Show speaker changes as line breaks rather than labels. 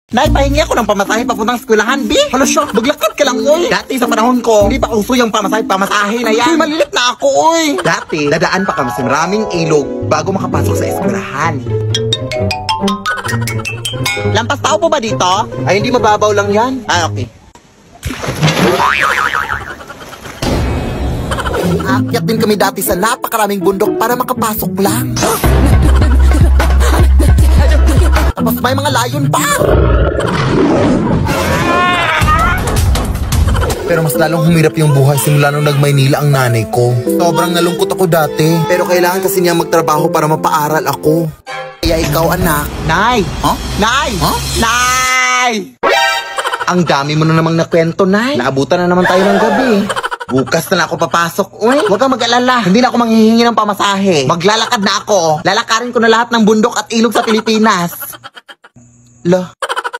Nay, pahingi ako ng pamasahe papuntang eskwelahan, B. Hala siya, maglakad ka lang, oy. Dati sa panahon ko, hindi pa uso yung pamasahe na yan. Uy, malilit na ako, oy. Dati, dadaan pa kami sa maraming ilog bago makapasok sa eskwelahan. Lampas tao po ba dito? Ay, hindi, mababaw lang yan. Ah, okay. Aakyat din kami dati sa napakaraming bundok para makapasok lang. Tapos may mga layon pa! Pero mas lalong humirap yung buhay simula nung nag-Maynila ang nanay ko. Sobrang nalungkot ako dati. Pero kailangan kasi niya magtrabaho para mapaaral ako. Kaya ikaw, anak. Nay! Huh? Nay! Huh? Nay! Ang dami mo na namang nakwento, Nay. Naabutan na naman tayo ng gabi. Bukas na ako papasok. Uy, huwag kang mag-alala. Hindi na ako manghihingi ng pamasahe. Maglalakad na ako. Lalakarin ko na lahat ng bundok at ilog sa Pilipinas. Lo.